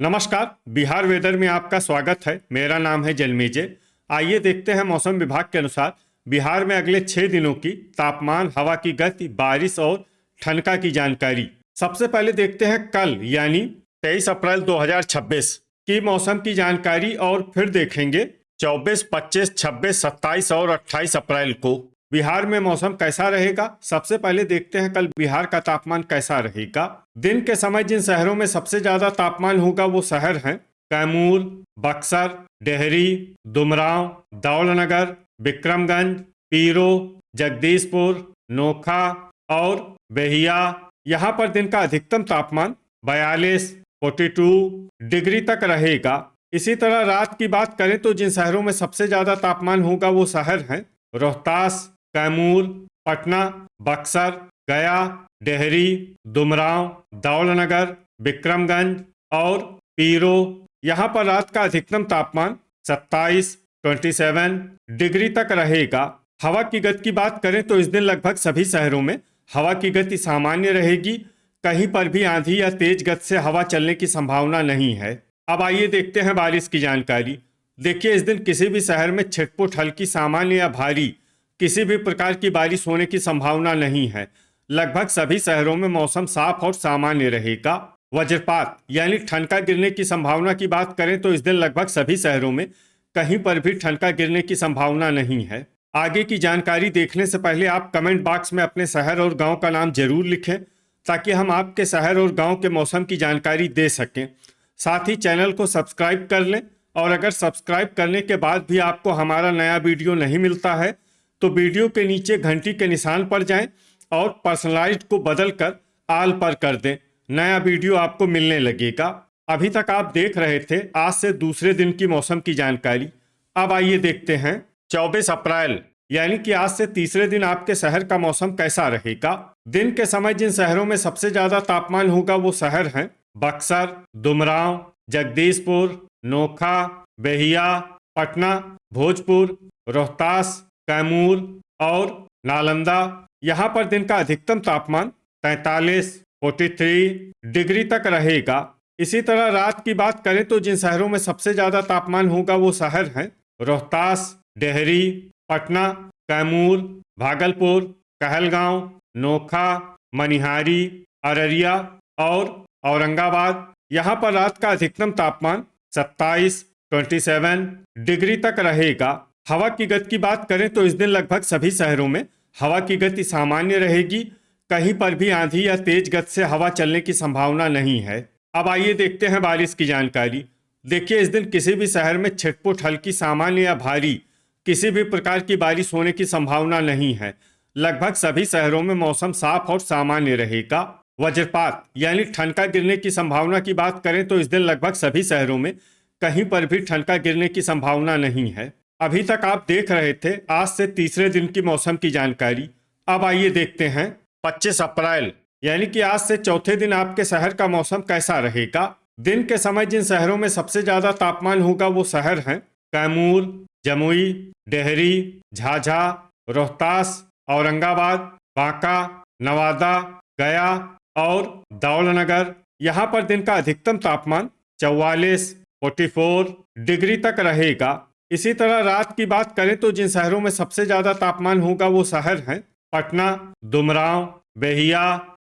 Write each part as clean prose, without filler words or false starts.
नमस्कार। बिहार वेदर में आपका स्वागत है। मेरा नाम है जन्मेजय। आइए देखते हैं मौसम विभाग के अनुसार बिहार में अगले 6 दिनों की तापमान, हवा की गति, बारिश और ठनका की जानकारी। सबसे पहले देखते हैं कल यानी 23 अप्रैल 2026 की मौसम की जानकारी और फिर देखेंगे 24, 25, 26, 27 और 28 अप्रैल को बिहार में मौसम कैसा रहेगा। सबसे पहले देखते हैं कल बिहार का तापमान कैसा रहेगा। दिन के समय जिन शहरों में सबसे ज्यादा तापमान होगा वो शहर हैं कैमूर, बक्सर, डेहरी, दुमराव, दौलनगर, विक्रमगंज, पीरो, जगदीशपुर, नोखा और बेहिया। यहाँ पर दिन का अधिकतम तापमान 42, 42 डिग्री तक रहेगा। इसी तरह रात की बात करें तो जिन शहरों में सबसे ज्यादा तापमान होगा वो शहर हैं रोहतास, कैमूर, पटना, बक्सर, गया, डेहरी, दुमराव, दौलनगर, विक्रमगंज और पीरो। यहाँ पर रात का अधिकतम तापमान 27, 27 डिग्री तक रहेगा। हवा की गति की बात करें तो इस दिन लगभग सभी शहरों में हवा की गति सामान्य रहेगी। कहीं पर भी आंधी या तेज गति से हवा चलने की संभावना नहीं है। अब आइए देखते हैं बारिश की जानकारी। देखिए, इस दिन किसी भी शहर में छिटपुट, हल्की, सामान्य या भारी किसी भी प्रकार की बारिश होने की संभावना नहीं है। लगभग सभी शहरों में मौसम साफ और सामान्य रहेगा। वज्रपात यानी ठनका गिरने की संभावना की बात करें तो इस दिन लगभग सभी शहरों में कहीं पर भी ठनका गिरने की संभावना नहीं है। आगे की जानकारी देखने से पहले आप कमेंट बॉक्स में अपने शहर और गांव का नाम जरूर लिखें ताकि हम आपके शहर और गांव के मौसम की जानकारी दे सकें। साथ ही चैनल को सब्सक्राइब कर लें और अगर सब्सक्राइब करने के बाद भी आपको हमारा नया वीडियो नहीं मिलता है तो वीडियो के नीचे घंटी के निशान पर जाएं और पर्सनलाइज्ड को बदलकर आल पर कर दें। नया वीडियो आपको मिलने लगेगा। अभी तक आप देख रहे थे आज से दूसरे दिन की मौसम की जानकारी। अब आइए देखते हैं 24 अप्रैल यानी कि आज से तीसरे दिन आपके शहर का मौसम कैसा रहेगा। दिन के समय जिन शहरों में सबसे ज्यादा तापमान होगा वो शहर हैं बक्सर, दुमराव, जगदीशपुर, नोखा, बेहिया, पटना, भोजपुर, रोहतास, कैमूर और नालंदा। यहाँ पर दिन का अधिकतम तापमान 43, 43 डिग्री तक रहेगा। इसी तरह रात की बात करें तो जिन शहरों में सबसे ज्यादा तापमान होगा वो शहर हैं रोहतास, डेहरी, पटना, कैमूर, भागलपुर, कहलगांव, नोखा, मनिहारी, अररिया और औरंगाबाद। यहाँ पर रात का अधिकतम तापमान 27, 27 डिग्री तक रहेगा। हवा की गति की बात करें तो इस दिन लगभग सभी शहरों में हवा की गति सामान्य रहेगी। कहीं पर भी आंधी या तेज गति से हवा चलने की संभावना नहीं है। अब आइए देखते हैं बारिश की जानकारी। देखिए, इस दिन किसी भी शहर में छिटपुट, हल्की, सामान्य या भारी किसी भी प्रकार की बारिश होने की संभावना नहीं है। लगभग सभी शहरों में मौसम साफ और सामान्य रहेगा। वज्रपात यानी ठनका गिरने की संभावना की बात करें तो इस दिन लगभग सभी शहरों में कहीं पर भी ठनका गिरने की संभावना नहीं है। अभी तक आप देख रहे थे आज से तीसरे दिन की मौसम की जानकारी। अब आइए देखते हैं 25 अप्रैल यानी कि आज से चौथे दिन आपके शहर का मौसम कैसा रहेगा। दिन के समय जिन शहरों में सबसे ज्यादा तापमान होगा वो शहर हैं कैमूर, जमुई, डेहरी, झाझा, रोहतास, औरंगाबाद, बांका, नवादा, गया और दौलनगर। यहाँ पर दिन का अधिकतम तापमान 44, 44 डिग्री तक रहेगा। इसी तरह रात की बात करें तो जिन शहरों में सबसे ज्यादा तापमान होगा वो शहर हैं पटना, दुमराव, बेहिया,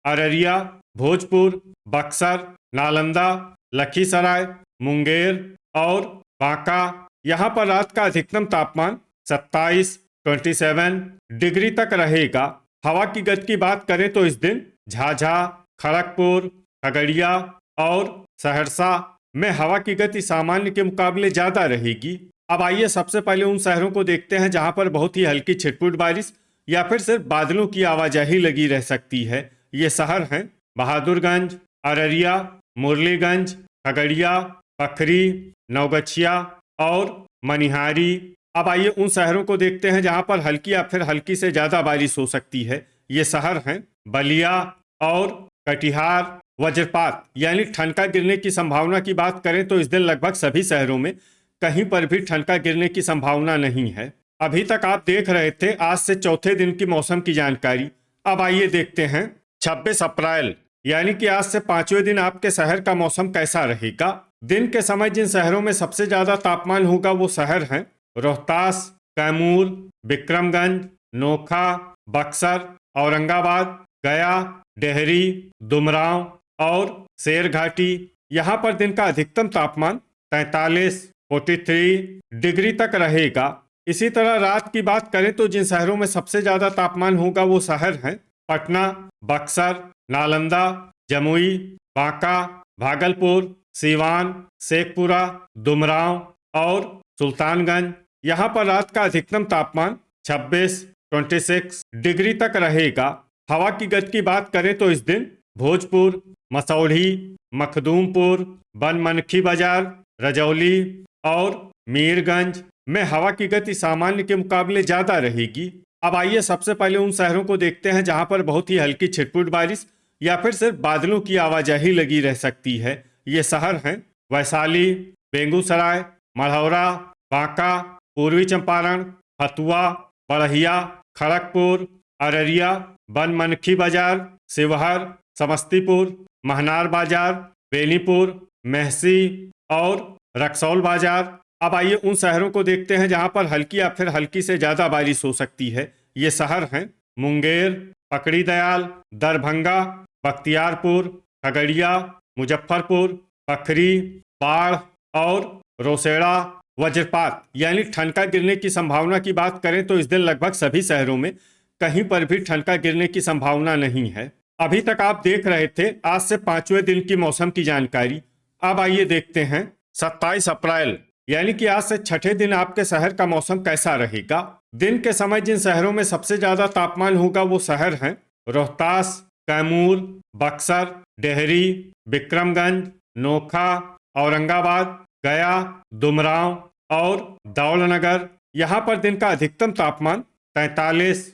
अररिया, भोजपुर, बक्सर, नालंदा, लखीसराय, मुंगेर और बांका। यहाँ पर रात का अधिकतम तापमान 27, 27 डिग्री तक रहेगा। हवा की गति की बात करें तो इस दिन झाझा, खड़गपुर, खगड़िया और सहरसा में हवा की गति सामान्य के मुकाबले ज्यादा रहेगी। अब आइए सबसे पहले उन शहरों को देखते हैं जहां पर बहुत ही हल्की छिटपुट बारिश या फिर सिर्फ बादलों की आवाजाही लगी रह सकती है। ये शहर हैं बहादुरगंज, अररिया, मुरलीगंज, खगड़िया, पखरी, नवगछिया और मनिहारी। अब आइए उन शहरों को देखते हैं जहां पर हल्की या फिर हल्की से ज्यादा बारिश हो सकती है। ये शहर हैं बलिया और कटिहार। वज्रपात यानी ठनका गिरने की संभावना की बात करें तो इस दिन लगभग सभी शहरों में कहीं पर भी ठनका गिरने की संभावना नहीं है। अभी तक आप देख रहे थे आज से चौथे दिन की मौसम की जानकारी। अब आइए देखते हैं 26 अप्रैल यानी कि आज से 5वें दिन आपके शहर का मौसम कैसा रहेगा। दिन के समय जिन शहरों में सबसे ज्यादा तापमान होगा वो शहर हैं रोहतास, कैमूर, विक्रमगंज, नोखा, बक्सर, औरंगाबाद, गया, डेहरी, दुमराव और शेरघाटी। यहाँ पर दिन का अधिकतम तापमान 43 डिग्री तक रहेगा। इसी तरह रात की बात करें तो जिन शहरों में सबसे ज्यादा तापमान होगा वो शहर हैं पटना, बक्सर, नालंदा, जमुई, बांका, भागलपुर, सीवान, शेखपुरा, दुमराव और सुल्तानगंज। यहाँ पर रात का अधिकतम तापमान 26 डिग्री तक रहेगा। हवा की गति की बात करें तो इस दिन भोजपुर, मसौढ़ी, मखदूमपुर, बनमनखी बाजार, रजौली और मीरगंज में हवा की गति सामान्य के मुकाबले ज्यादा रहेगी। अब आइए सबसे पहले उन शहरों को देखते हैं जहां पर बहुत ही हल्की छिटपुट बारिश या फिर सिर्फ बादलों की आवाजाही लगी रह सकती है। ये शहर हैं वैशाली, बेगूसराय, मढ़ौरा, बांका, पूर्वी चंपारण, हथुआ, बड़हिया, खड़गपुर, अररिया, बनमनखी बाजार, शिवहर, समस्तीपुर, महनार बाजार, बेनीपुर, मेहसी और रक्सौल बाजार। अब आइए उन शहरों को देखते हैं जहां पर हल्की या फिर हल्की से ज्यादा बारिश हो सकती है। ये शहर हैं मुंगेर, पकड़ी दयाल, दरभंगा, बख्तियारपुर, खगड़िया, मुजफ्फरपुर, पखरी, बाढ़ और रोसेड़ा। वज्रपात यानी ठनका गिरने की संभावना की बात करें तो इस दिन लगभग सभी शहरों में कहीं पर भी ठनका गिरने की संभावना नहीं है। अभी तक आप देख रहे थे आज से 5वें दिन की मौसम की जानकारी। अब आइए देखते हैं 27 अप्रैल यानी कि आज से छठे दिन आपके शहर का मौसम कैसा रहेगा। दिन के समय जिन शहरों में सबसे ज्यादा तापमान होगा वो शहर हैं रोहतास, कैमूर, बक्सर, डेहरी, विक्रमगंज, नोखा, औरंगाबाद, गया, दुमराव और दौलनगर। यहाँ पर दिन का अधिकतम तापमान 43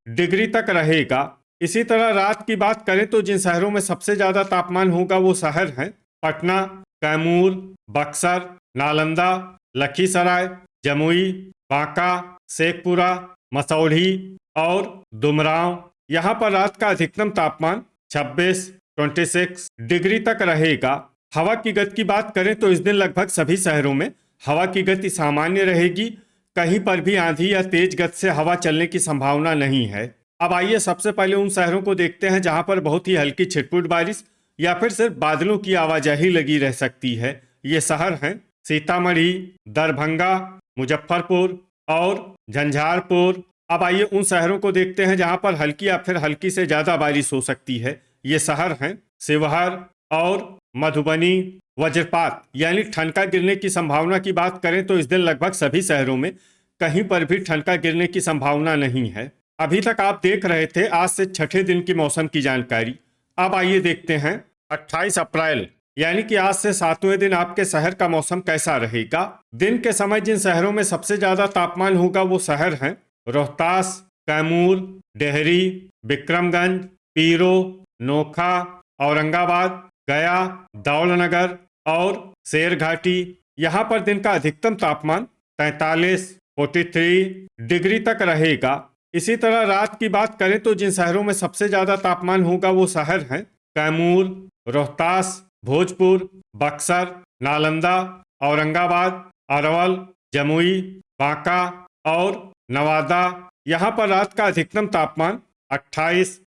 डिग्री तक रहेगा। इसी तरह रात की बात करें तो जिन शहरों में सबसे ज्यादा तापमान होगा वो शहर हैं पटना, कैमूर, बक्सर, नालंदा, लखीसराय, जमुई, बांका, शेखपुरा, मसौढ़ी और दुमराव। यहाँ पर रात का अधिकतम तापमान 26 डिग्री तक रहेगा। हवा की गति की बात करें तो इस दिन लगभग सभी शहरों में हवा की गति सामान्य रहेगी। कहीं पर भी आंधी या तेज गति से हवा चलने की संभावना नहीं है। अब आइए सबसे पहले उन शहरों को देखते हैं जहां पर बहुत ही हल्की छिटपुट बारिश या फिर सिर्फ बादलों की आवाजाही लगी रह सकती है। ये शहर हैं सीतामढ़ी, दरभंगा, मुजफ्फरपुर और झंझारपुर। अब आइए उन शहरों को देखते हैं जहां पर हल्की या फिर हल्की से ज्यादा बारिश हो सकती है। ये शहर हैं शिवहर और मधुबनी। वज्रपात यानी ठनका गिरने की संभावना की बात करें तो इस दिन लगभग सभी शहरों में कहीं पर भी ठनका गिरने की संभावना नहीं है। अभी तक आप देख रहे थे आज से छठे दिन की मौसम की जानकारी। अब आइए देखते हैं 28 अप्रैल यानी कि आज से 7वें दिन आपके शहर का मौसम कैसा रहेगा। दिन के समय जिन शहरों में सबसे ज्यादा तापमान होगा वो शहर हैं रोहतास, कैमूर, डेहरी, विक्रमगंज, पीरो, नोखा, औरंगाबाद, गया, दौलनगर और शेरघाटी। यहाँ पर दिन का अधिकतम तापमान 43 डिग्री तक रहेगा। इसी तरह रात की बात करें तो जिन शहरों में सबसे ज्यादा तापमान होगा वो शहर हैं कैमूर, रोहतास, भोजपुर, बक्सर, नालंदा, औरंगाबाद, अरवल, जमुई, बांका और नवादा। यहाँ पर रात का अधिकतम तापमान 28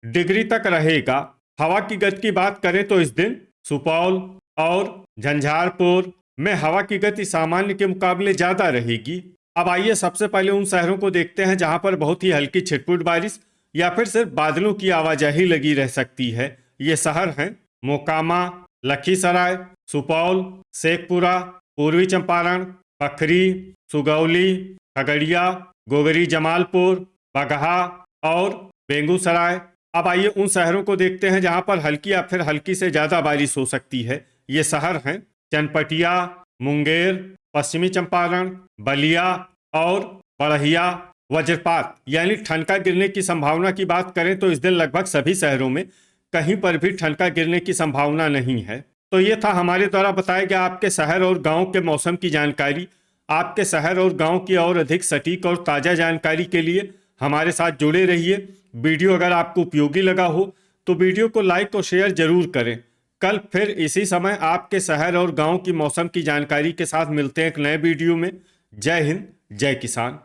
डिग्री तक रहेगा। हवा की गति की बात करें तो इस दिन सुपौल और झंझारपुर में हवा की गति सामान्य के मुकाबले ज्यादा रहेगी। अब आइए सबसे पहले उन शहरों को देखते हैं जहां पर बहुत ही हल्की छिटपुट बारिश या फिर सिर्फ बादलों की आवाजाही लगी रह सकती है। ये शहर हैं मोकामा, लखीसराय, सुपौल, शेखपुरा, पूर्वी चंपारण, पखरी, सुगौली, खगड़िया, गोगरी जमालपुर, बगहा और बेगूसराय। अब आइए उन शहरों को देखते हैं जहां पर हल्की या फिर हल्की से ज्यादा बारिश हो सकती है। ये शहर हैं चनपटिया, मुंगेर, पश्चिमी चंपारण, बलिया और बड़हिया। वज्रपात यानी ठनका गिरने की संभावना की बात करें तो इस दिन लगभग सभी शहरों में कहीं पर भी ठनका गिरने की संभावना नहीं है। तो ये था हमारे द्वारा बताया गया आपके शहर और गांव के मौसम की जानकारी। आपके शहर और गांव की और अधिक सटीक और ताज़ा जानकारी के लिए हमारे साथ जुड़े रहिए। वीडियो अगर आपको उपयोगी लगा हो तो वीडियो को लाइक और शेयर जरूर करें। कल फिर इसी समय आपके शहर और गांव की मौसम की जानकारी के साथ मिलते हैं एक नए वीडियो में। जय हिंद, जय किसान।